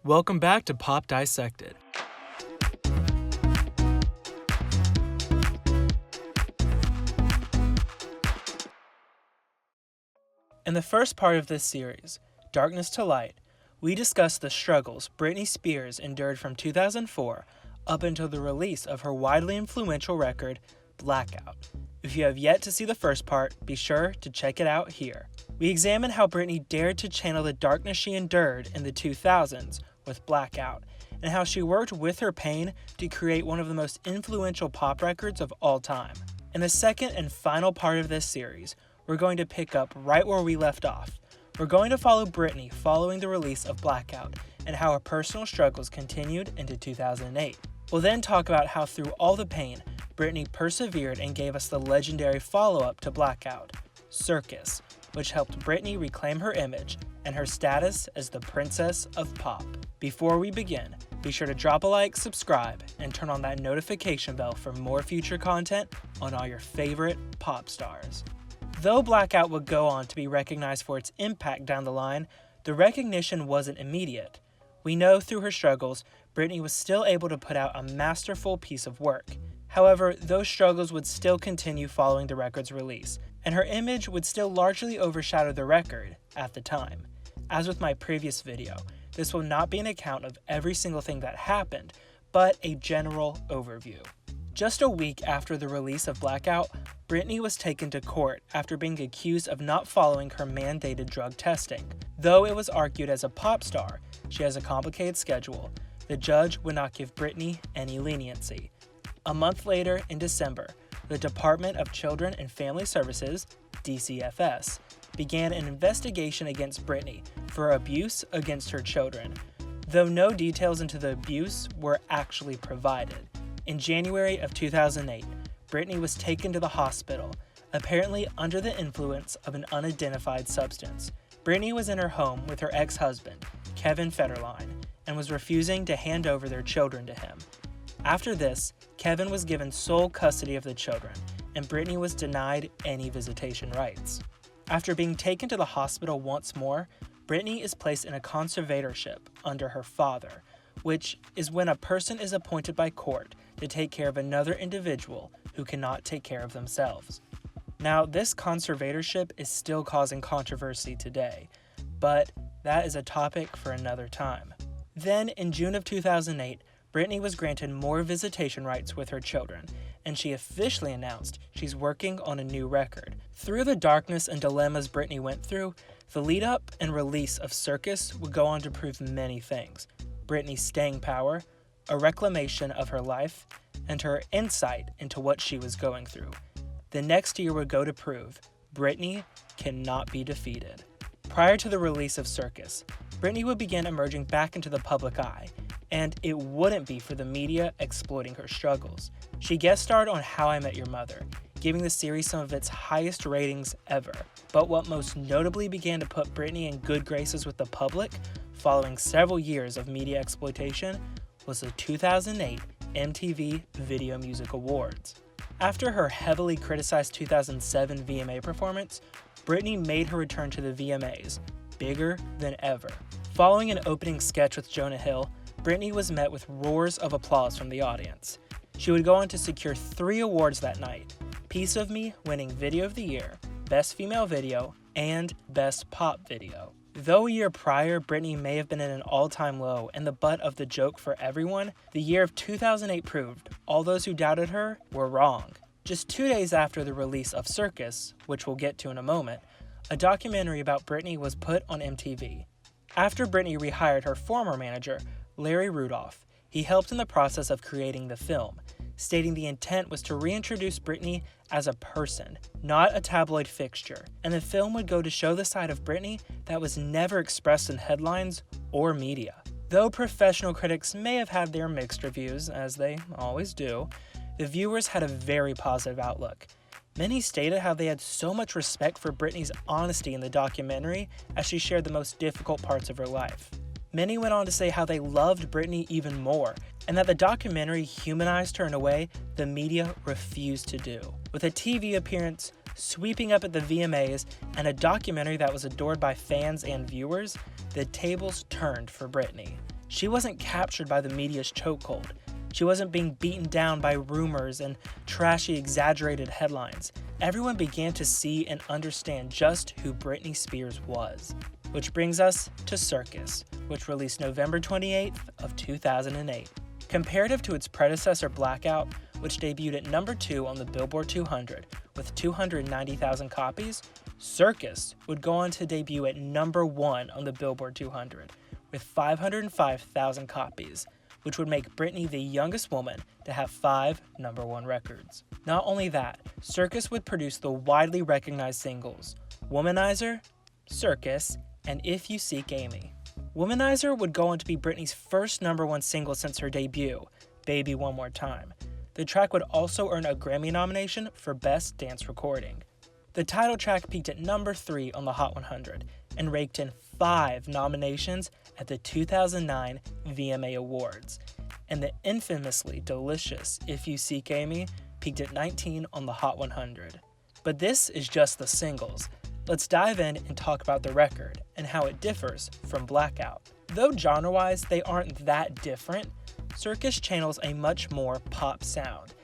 Welcome back to Pop Dissected. In the first part of this series, Darkness to Light, we discuss the struggles Britney Spears endured from 2004 up until the release of her widely influential record, Blackout. If you have yet to see the first part, be sure to check it out here. We examine how Britney dared to channel the darkness she endured in the 2000s with Blackout, and how she worked with her pain to create one of the most influential pop records of all time. In the second and final part of this series, we're going to pick up right where we left off. We're going to follow Britney following the release of Blackout and how her personal struggles continued into 2008. We'll then talk about how through all the pain, Britney persevered and gave us the legendary follow-up to Blackout, Circus, which helped Britney reclaim her image and her status as the princess of pop. Before we begin, be sure to drop a like, subscribe, and turn on that notification bell for more future content on all your favorite pop stars. Though Blackout would go on to be recognized for its impact down the line, the recognition wasn't immediate. We know through her struggles, Britney was still able to put out a masterful piece of work. However, those struggles would still continue following the record's release, and her image would still largely overshadow the record at the time. As with my previous video, this will not be an account of every single thing that happened, but a general overview. Just a week after the release of Blackout, Britney was taken to court after being accused of not following her mandated drug testing. Though it was argued as a pop star, she has a complicated schedule, the judge would not give Britney any leniency. A month later, in December, the Department of Children and Family Services, DCFS, began an investigation against Britney for abuse against her children, though no details into the abuse were actually provided. In January of 2008, Britney was taken to the hospital, apparently under the influence of an unidentified substance. Britney was in her home with her ex-husband, Kevin Federline, and was refusing to hand over their children to him. After this, Kevin was given sole custody of the children, and Britney was denied any visitation rights. After being taken to the hospital once more, Britney is placed in a conservatorship under her father, which is when a person is appointed by court to take care of another individual who cannot take care of themselves. Now, this conservatorship is still causing controversy today, but that is a topic for another time. Then, in June of 2008, Britney was granted more visitation rights with her children, and she officially announced she's working on a new record. Through the darkness and dilemmas Britney went through, the lead-up and release of Circus would go on to prove many things: Britney's staying power, a reclamation of her life, and her insight into what she was going through. The next year would go to prove Britney cannot be defeated. Prior to the release of Circus, Britney would begin emerging back into the public eye, and it wouldn't be for the media exploiting her struggles. She guest starred on How I Met Your Mother, giving the series some of its highest ratings ever. But what most notably began to put Britney in good graces with the public, following several years of media exploitation, was the 2008 MTV Video Music Awards. After her heavily criticized 2007 VMA performance, Britney made her return to the VMAs, bigger than ever. Following an opening sketch with Jonah Hill, Britney was met with roars of applause from the audience. She would go on to secure 3 awards that night: Piece of Me winning Video of the Year, Best Female Video, and Best Pop Video. Though a year prior, Britney may have been at an all-time low and the butt of the joke for everyone, the year of 2008 proved all those who doubted her were wrong. Just 2 days after the release of Circus, which we'll get to in a moment, a documentary about Britney was put on MTV. After Britney rehired her former manager, Larry Rudolph, he helped in the process of creating the film, stating the intent was to reintroduce Britney as a person, not a tabloid fixture, and the film would go to show the side of Britney that was never expressed in headlines or media. Though professional critics may have had their mixed reviews, as they always do, the viewers had a very positive outlook. Many stated how they had so much respect for Britney's honesty in the documentary as she shared the most difficult parts of her life. Many went on to say how they loved Britney even more, and that the documentary humanized her in a way the media refused to do. With a TV appearance, sweeping up at the VMAs, and a documentary that was adored by fans and viewers, the tables turned for Britney. She wasn't captured by the media's chokehold. She wasn't being beaten down by rumors and trashy, exaggerated headlines. Everyone began to see and understand just who Britney Spears was. Which brings us to Circus, which released November 28th of 2008. Comparative to its predecessor Blackout, which debuted at number 2 on the Billboard 200 with 290,000 copies, Circus would go on to debut at number 1 on the Billboard 200 with 505,000 copies, which would make Britney the youngest woman to have 5 number 1 records. Not only that, Circus would produce the widely recognized singles Womanizer, Circus, and If You Seek Amy. Womanizer would go on to be Britney's first number 1 single since her debut, Baby One More Time. The track would also earn a Grammy nomination for Best Dance Recording. The title track peaked at number 3 on the Hot 100 and raked in 5 nominations at the 2009 VMA Awards. And the infamously delicious If You Seek Amy peaked at 19 on the Hot 100. But this is just the singles. Let's dive in and talk about the record and how it differs from Blackout. Though genre-wise they aren't that different, Circus channels a much more pop sound,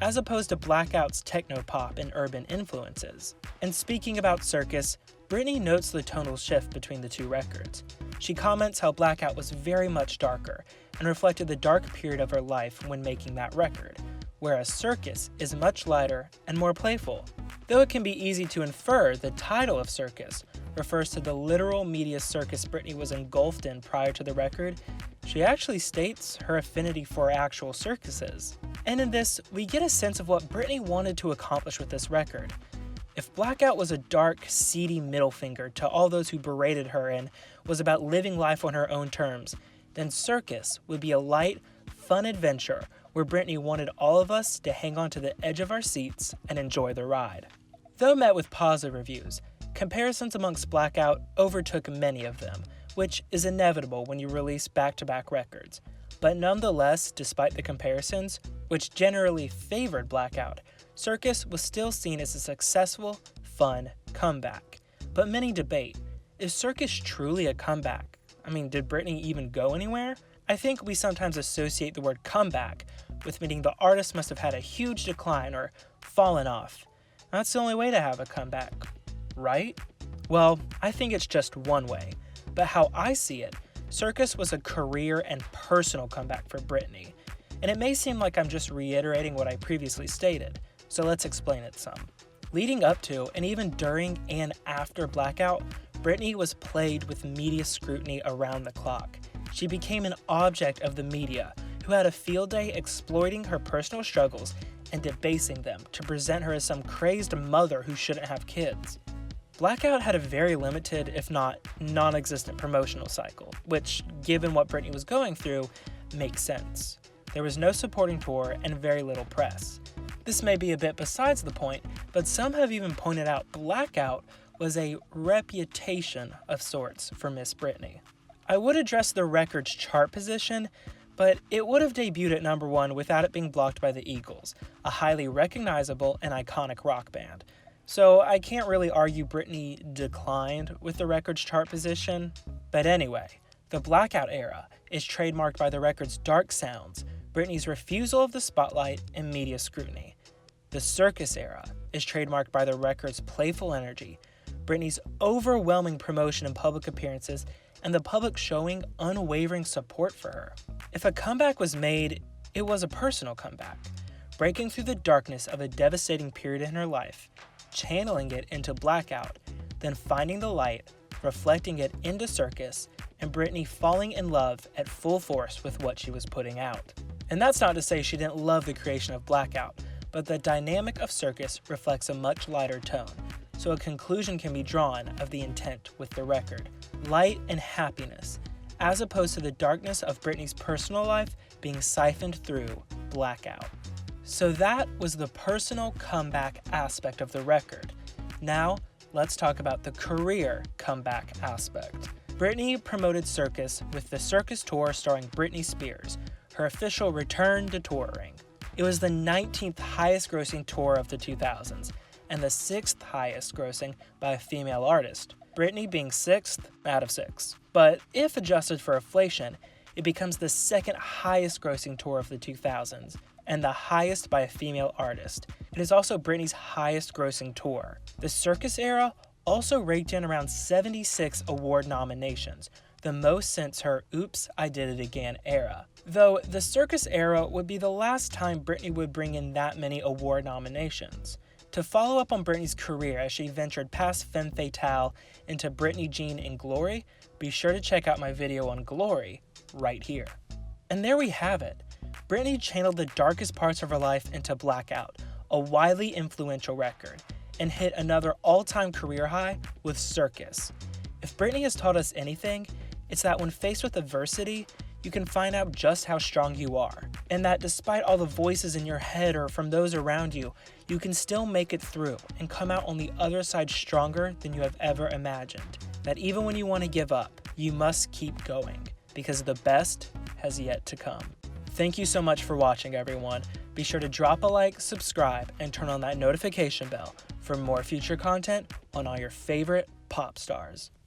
as opposed to Blackout's techno-pop and urban influences. And speaking about Circus, Britney notes the tonal shift between the two records. She comments how Blackout was very much darker and reflected the dark period of her life when making that record, whereas Circus is much lighter and more playful. Though it can be easy to infer the title of Circus refers to the literal media circus Britney was engulfed in prior to the record, she actually states her affinity for actual circuses. And in this, we get a sense of what Britney wanted to accomplish with this record. If Blackout was a dark, seedy middle finger to all those who berated her and was about living life on her own terms, then Circus would be a light, fun adventure where Britney wanted all of us to hang on to the edge of our seats and enjoy the ride. Though met with positive reviews, comparisons amongst Blackout overtook many of them, which is inevitable when you release back-to-back records. But nonetheless, despite the comparisons, which generally favored Blackout, Circus was still seen as a successful, fun comeback. But many debate, is Circus truly a comeback? I mean, did Britney even go anywhere? I think we sometimes associate the word comeback with meaning the artist must have had a huge decline or fallen off. That's the only way to have a comeback, right? Well, I think it's just one way, but how I see it, Circus was a career and personal comeback for Britney. And it may seem like I'm just reiterating what I previously stated, so let's explain it some. Leading up to, and even during and after Blackout, Britney was plagued with media scrutiny around the clock. She became an object of the media, who had a field day exploiting her personal struggles and debasing them to present her as some crazed mother who shouldn't have kids. Blackout had a very limited, if not non-existent promotional cycle, which, given what Britney was going through, makes sense. There was no supporting tour and very little press. This may be a bit besides the point, but some have even pointed out Blackout was a reputation of sorts for Miss Britney. I would address the record's chart position, but it would have debuted at number 1 without it being blocked by the Eagles, a highly recognizable and iconic rock band. So I can't really argue Britney declined with the record's chart position. But anyway, the Blackout era is trademarked by the record's dark sounds, Britney's refusal of the spotlight and media scrutiny. The Circus era is trademarked by the record's playful energy, Britney's overwhelming promotion and public appearances, and the public showing unwavering support for her. If a comeback was made, it was a personal comeback, breaking through the darkness of a devastating period in her life, channeling it into Blackout, then finding the light, reflecting it into Circus, and Britney falling in love at full force with what she was putting out. And that's not to say she didn't love the creation of Blackout, but the dynamic of Circus reflects a much lighter tone, so a conclusion can be drawn of the intent with the record. Light and happiness, as opposed to the darkness of Britney's personal life being siphoned through Blackout. So that was the personal comeback aspect of the record. Now, let's talk about the career comeback aspect. Britney promoted Circus with the Circus tour starring Britney Spears, her official return to touring. It was the 19th highest grossing tour of the 2000s, and the 6th highest grossing by a female artist, Britney being 6th out of 6. But if adjusted for inflation, it becomes the second highest grossing tour of the 2000s, and the highest by a female artist. It is also Britney's highest grossing tour. The Circus era also raked in around 76 award nominations, the most since her Oops, I Did It Again era. Though the Circus era would be the last time Britney would bring in that many award nominations. To follow up on Britney's career as she ventured past Femme Fatale into Britney Jean and Glory, be sure to check out my video on Glory right here. And there we have it. Britney channeled the darkest parts of her life into Blackout, a widely influential record, and hit another all-time career high with Circus. If Britney has taught us anything, it's that when faced with adversity, you can find out just how strong you are, and that despite all the voices in your head or from those around you, you can still make it through and come out on the other side stronger than you have ever imagined. That even when you want to give up, you must keep going, because the best has yet to come. Thank you so much for watching, everyone. Be sure to drop a like, subscribe, and turn on that notification bell for more future content on all your favorite pop stars.